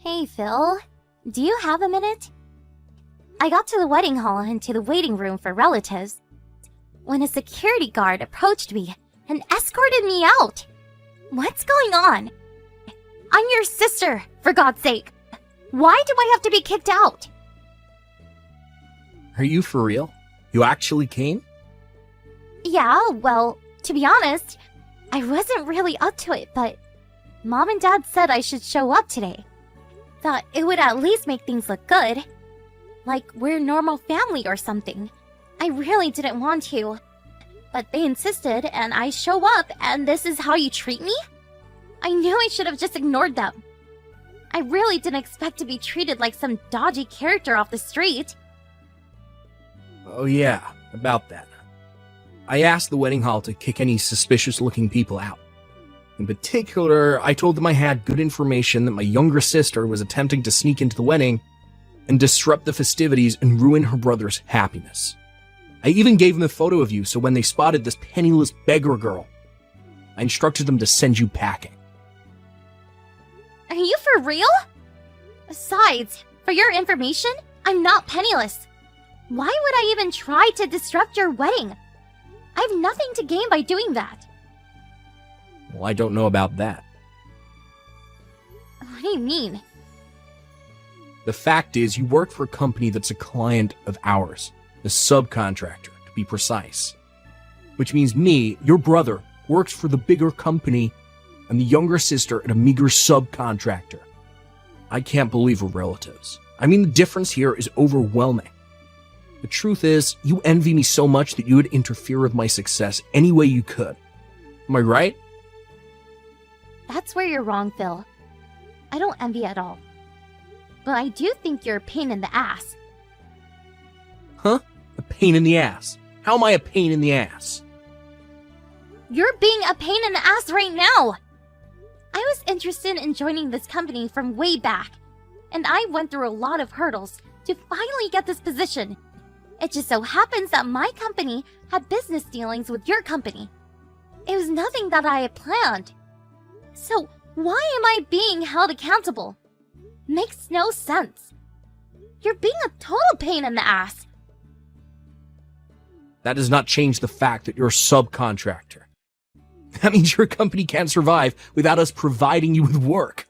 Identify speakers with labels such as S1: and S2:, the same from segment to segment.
S1: Hey, Phil. Do you have a minute? I got to the wedding hall and to the waiting room for relatives when a security guard approached me and escorted me out. What's going on? I'm your sister, for God's sake. Why do I have to be kicked out?
S2: Are you for real? You actually came?
S1: Yeah, well, to be honest, I wasn't really up to it, but Mom and Dad said I should show up today. Thought it would at least make things look good. Like we're a normal family or something. I really didn't want to. But they insisted and I show up and this is how you treat me? I knew I should have just ignored them. I really didn't expect to be treated like some dodgy character off the street.
S2: Oh yeah, about that. I asked the wedding hall to kick any suspicious-looking people out. In particular, I told them I had good information that my younger sister was attempting to sneak into the wedding and disrupt the festivities and ruin her brother's happiness. I even gave them a photo of you so when they spotted this penniless beggar girl, I instructed them to send you packing.
S1: Are you for real? Besides, for your information, I'm not penniless. Why would I even try to disrupt your wedding? I have nothing to gain by doing that.
S2: Well, I don't know about that.
S1: What do you mean?
S2: The fact is, you work for a company that's a client of ours, a subcontractor, to be precise. Which means me, your brother, works for the bigger company, and the younger sister at a meager subcontractor. I can't believe we're relatives. I mean, the difference here is overwhelming. The truth is, you envy me so much that you would interfere with my success any way you could. Am I right?
S1: That's where you're wrong, Phil. I don't envy at all. But I do think you're a pain in the ass.
S2: Huh? A pain in the ass? How am I a pain in the ass?
S1: You're being a pain in the ass right now! I was interested in joining this company from way back, and I went through a lot of hurdles to finally get this position. It just so happens that my company had business dealings with your company. It was nothing that I had planned. So why am I being held accountable? Makes no sense. You're being a total pain in the ass.
S2: That does not change the fact that you're a subcontractor. That means your company can't survive without us providing you with work.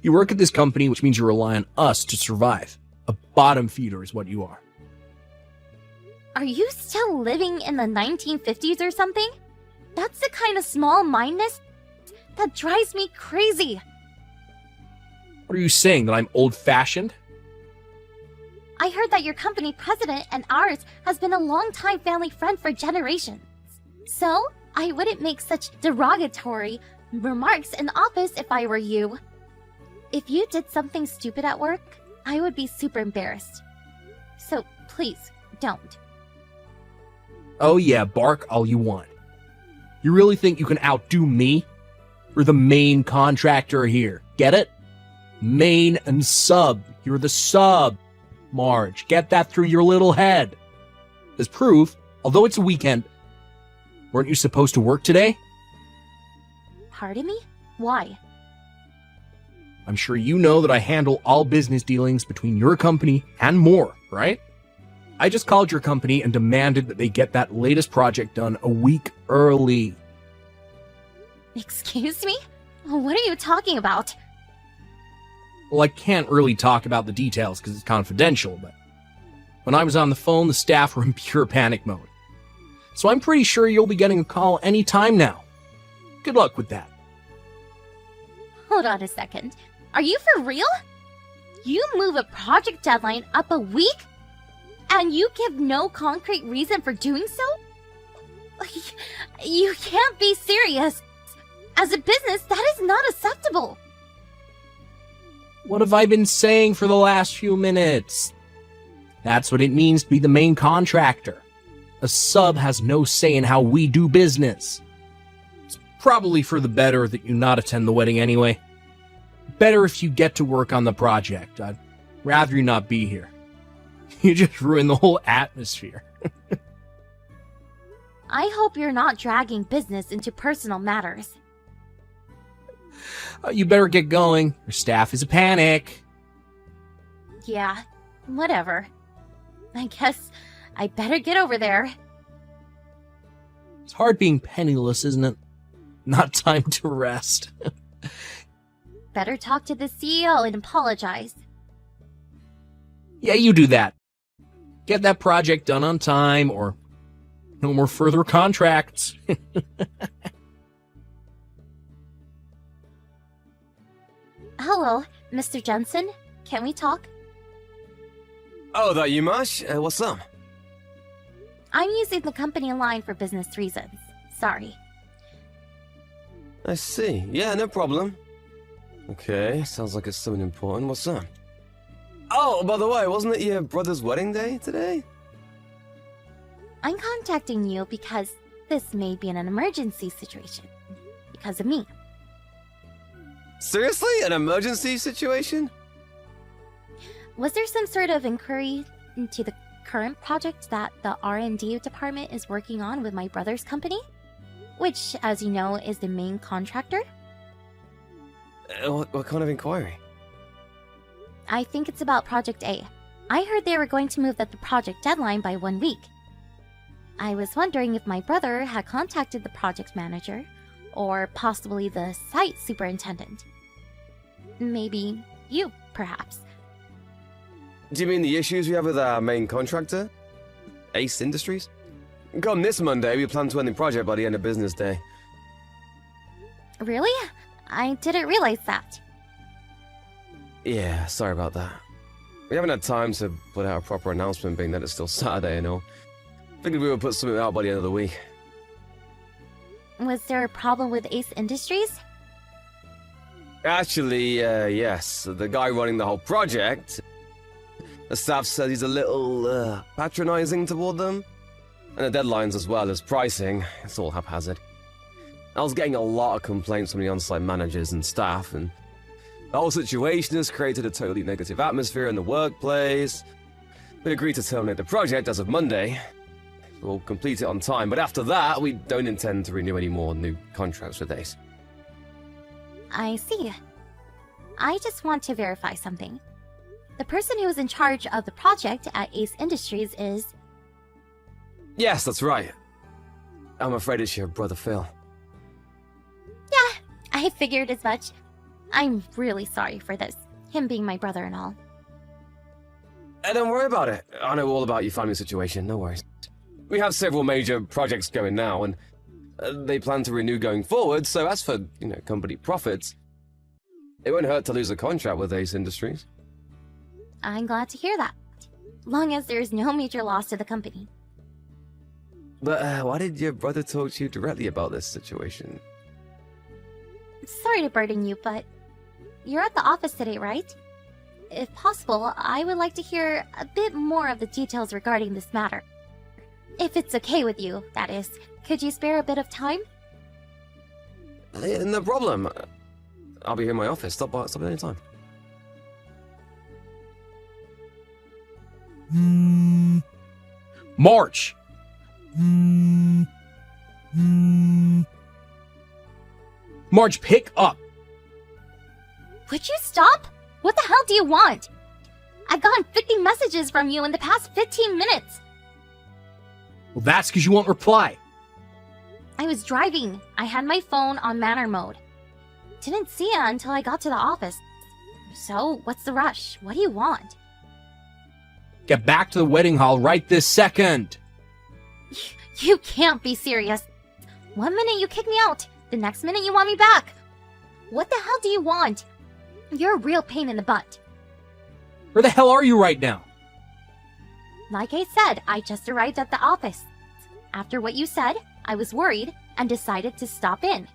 S2: You work at this company, which means you rely on us to survive. A bottom feeder is what you are.
S1: Are you still living in the 1950s or something? That's the kind of small-mindedness that drives me crazy.
S2: What are you saying, that I'm old-fashioned?
S1: I heard that your company president and ours has been a long-time family friend for generations. So, I wouldn't make such derogatory remarks in office if I were you. If you did something stupid at work, I would be super embarrassed. So, please, don't.
S2: Oh yeah, bark all you want. You really think you can outdo me? We're the main contractor here. Get it? Main and sub. You're the sub. Marge, get that through your little head. As proof, although it's a weekend, weren't you supposed to work today?
S1: Pardon me? Why?
S2: I'm sure you know that I handle all business dealings between your company and more, right? I just called your company and demanded that they get that latest project done a week early.
S1: Excuse me? What are you talking about?
S2: Well, I can't really talk about the details because it's confidential, but when I was on the phone, the staff were in pure panic mode. So I'm pretty sure you'll be getting a call any time now. Good luck with that.
S1: Hold on a second. Are you for real? You move a project deadline up a week? And you give no concrete reason for doing so? You can't be serious. As a business, that is not acceptable.
S2: What have I been saying for the last few minutes? That's what it means to be the main contractor. A sub has no say in how we do business. It's probably for the better that you not attend the wedding anyway. Better if you get to work on the project. I'd rather you not be here. You just ruined the whole atmosphere.
S1: I hope you're not dragging business into personal matters.
S2: You better get going. Your staff is a panic.
S1: Yeah, whatever. I guess I better get over there.
S2: It's hard being penniless, isn't it? Not time to rest.
S1: Better talk to the CEO and apologize.
S2: Yeah, you do that. Get that project done on time, or no more further contracts.
S1: Hello, Mr. Jensen. Can we talk?
S3: Oh, that you, Mash? What's up?
S1: I'm using the company line for business reasons. Sorry.
S3: I see. Yeah, no problem. Okay, sounds like it's something important. What's up? Oh, by the way, wasn't it your brother's wedding day today?
S1: I'm contacting you because this may be an emergency situation. Because of me.
S3: Seriously? An emergency situation?
S1: Was there some sort of inquiry into the current project that the R&D department is working on with my brother's company? Which, as you know, is the main contractor?
S3: What kind of inquiry?
S1: I think it's about Project A. I heard they were going to move the project deadline by 1 week. I was wondering if my brother had contacted the project manager, or possibly the site superintendent. Maybe you, perhaps.
S3: Do you mean the issues we have with our main contractor? Ace Industries? Come this Monday, we plan to end the project by the end of business day.
S1: Really? I didn't realize that.
S3: Yeah, sorry about that. We haven't had time to put out a proper announcement, being that it's still Saturday and all. Figured we would put something out by the end of the week.
S1: Was there a problem with Ace Industries?
S3: Actually, yes. The guy running the whole project, the staff says he's a little, patronizing toward them. And the deadlines as well as pricing, it's all haphazard. I was getting a lot of complaints from the on-site managers and staff, and the whole situation has created a totally negative atmosphere in the workplace. We agreed to terminate the project as of Monday. We'll complete it on time, but after that, we don't intend to renew any more new contracts with Ace.
S1: I see. I just want to verify something. The person who is in charge of the project at Ace Industries is...
S3: Yes, that's right. I'm afraid it's your brother Phil.
S1: Yeah, I figured as much. I'm really sorry for this, him being my brother and all.
S3: Don't worry about it. I know all about your family situation, no worries. We have several major projects going now, and they plan to renew going forward, so as for, company profits, it won't hurt to lose a contract with Ace Industries.
S1: I'm glad to hear that, long as there is no major loss to the company.
S3: But why did your brother talk to you directly about this situation?
S1: Sorry to burden you, but you're at the office today, right? If possible, I would like to hear a bit more of the details regarding this matter. If it's okay with you, that is. Could you spare a bit of time?
S3: No problem. I'll be here in my office. Stop by any time.
S2: March! Marge, pick up!
S1: Would you stop? What the hell do you want? I've gotten 50 messages from you in the past 15 minutes.
S2: Well, that's because you won't reply.
S1: I was driving. I had my phone on manner mode. Didn't see it until I got to the office. So, what's the rush? What do you want?
S2: Get back to the wedding hall right this second.
S1: You can't be serious. 1 minute you kick me out, the next minute you want me back. What the hell do you want? You're a real pain in the butt.
S2: Where the hell are you right now?
S1: Like I said, I just arrived at the office. After what you said, I was worried and decided to stop in.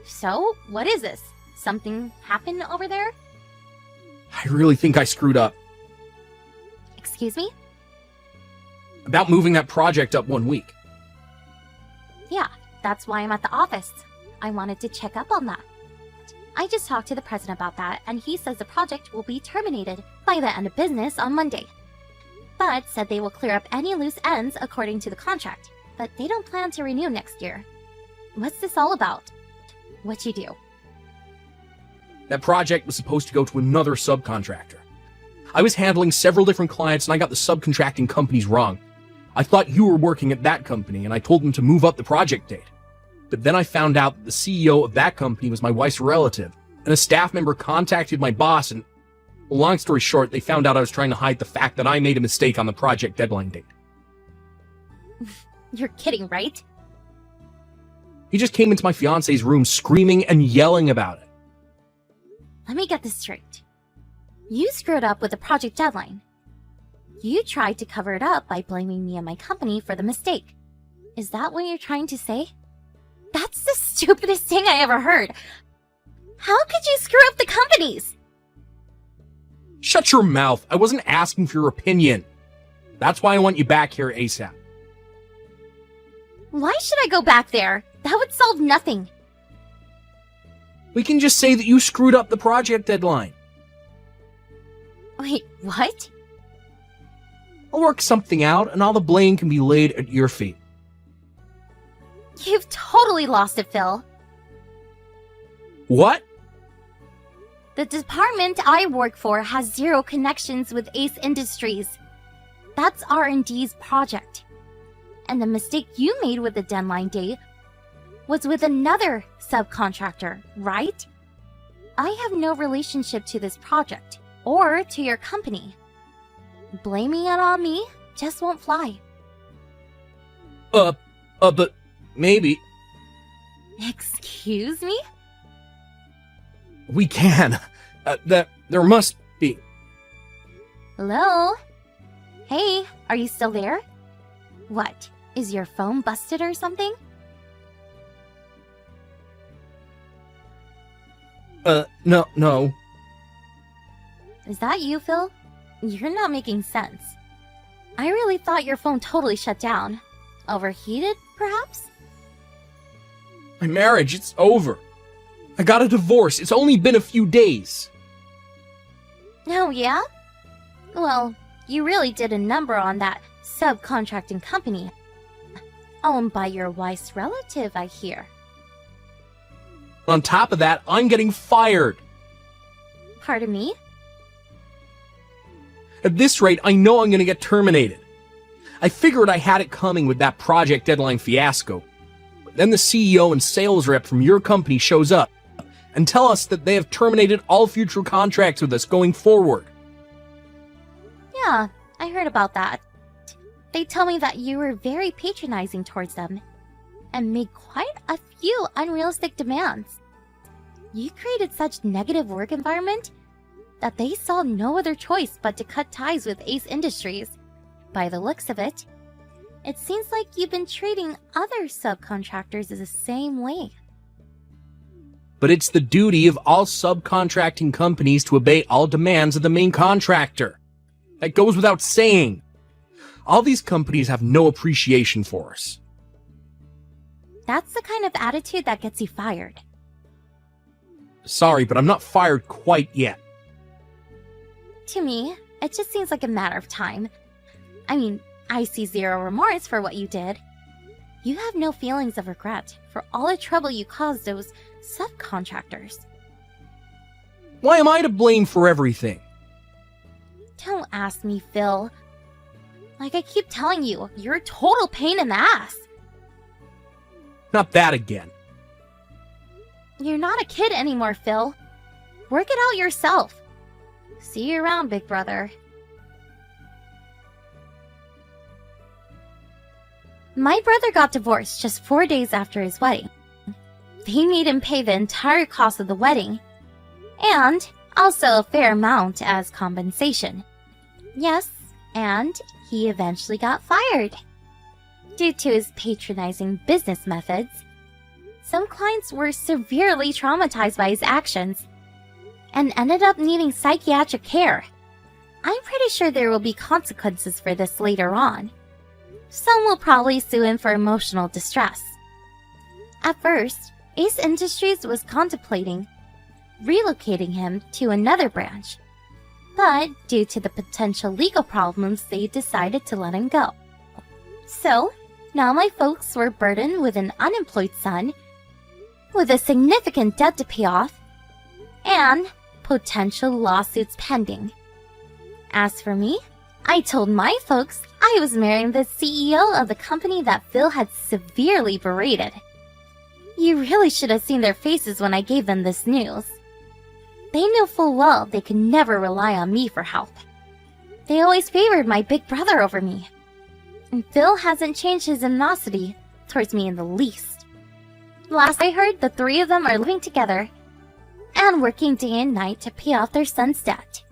S1: So, what is this? Something happened over there?
S2: I really think I screwed up.
S1: Excuse me?
S2: About moving that project up 1 week.
S1: Yeah, that's why I'm at the office. I wanted to check up on that. I just talked to the president about that, and he says the project will be terminated by the end of business on Monday. But said they will clear up any loose ends according to the contract, but they don't plan to renew next year. What's this all about? What you do?
S2: That project was supposed to go to another subcontractor. I was handling several different clients and I got the subcontracting companies wrong. I thought you were working at that company and I told them to move up the project date. But then I found out that the CEO of that company was my wife's relative, and a staff member contacted my boss and, long story short, they found out I was trying to hide the fact that I made a mistake on the project deadline date.
S1: You're kidding, right?
S2: He just came into my fiance's room screaming and yelling about it.
S1: Let me get this straight. You screwed up with the project deadline. You tried to cover it up by blaming me and my company for the mistake. Is that what you're trying to say? That's the stupidest thing I ever heard. How could you screw up the companies?
S2: Shut your mouth. I wasn't asking for your opinion. That's why I want you back here ASAP.
S1: Why should I go back there? That would solve nothing.
S2: We can just say that you screwed up the project deadline.
S1: Wait, what?
S2: I'll work something out and all the blame can be laid at your feet.
S1: You've totally lost it, Phil.
S2: What?
S1: The department I work for has zero connections with Ace Industries. That's R&D's project. And the mistake you made with the deadline date was with another subcontractor, right? I have no relationship to this project or to your company. Blaming it on me just won't fly.
S2: But maybe.
S1: Excuse me?
S2: We can. There must be.
S1: Hello? Hey, are you still there? What? Is your phone busted or something?
S2: No.
S1: Is that you, Phil? You're not making sense. I really thought your phone totally shut down. Overheated, perhaps?
S2: My marriage, it's over. I got a divorce. It's only been a few days.
S1: Oh, yeah? Well, you really did a number on that subcontracting company. Owned by your wife's relative, I hear.
S2: On top of that, I'm getting fired.
S1: Pardon me?
S2: At this rate, I know I'm going to get terminated. I figured I had it coming with that project deadline fiasco. But then the CEO and sales rep from your company shows up and tell us that they have terminated all future contracts with us going forward.
S1: Yeah, I heard about that. They tell me that you were very patronizing towards them and made quite a few unrealistic demands. You created such negative work environment that they saw no other choice but to cut ties with Ace Industries. By the looks of it, it seems like you've been treating other subcontractors the same way.
S2: But it's the duty of all subcontracting companies to obey all demands of the main contractor. That goes without saying. All these companies have no appreciation for us.
S1: That's the kind of attitude that gets you fired.
S2: Sorry, but I'm not fired quite yet.
S1: To me, it just seems like a matter of time. I mean, I see zero remorse for what you did. You have no feelings of regret for all the trouble you caused those subcontractors.
S2: Why am I to blame for everything?
S1: Don't ask me, Phil. Like I keep telling you, you're a total pain in the ass.
S2: Not that again.
S1: You're not a kid anymore, Phil. Work it out yourself. See you around, big brother. My brother got divorced just 4 days after his wedding. They made him pay the entire cost of the wedding, and also a fair amount as compensation. Yes, and he eventually got fired. Due to his patronizing business methods, some clients were severely traumatized by his actions and ended up needing psychiatric care. I'm pretty sure there will be consequences for this later on. Some will probably sue him for emotional distress. At first, Ace Industries was contemplating relocating him to another branch, but due to the potential legal problems, they decided to let him go. So, now my folks were burdened with an unemployed son, with a significant debt to pay off, and potential lawsuits pending. As for me, I told my folks I was marrying the CEO of the company that Phil had severely berated. You really should have seen their faces when I gave them this news. They knew full well they could never rely on me for help. They always favored my big brother over me. And Phil hasn't changed his animosity towards me in the least. Last I heard, the three of them are living together and working day and night to pay off their son's debt.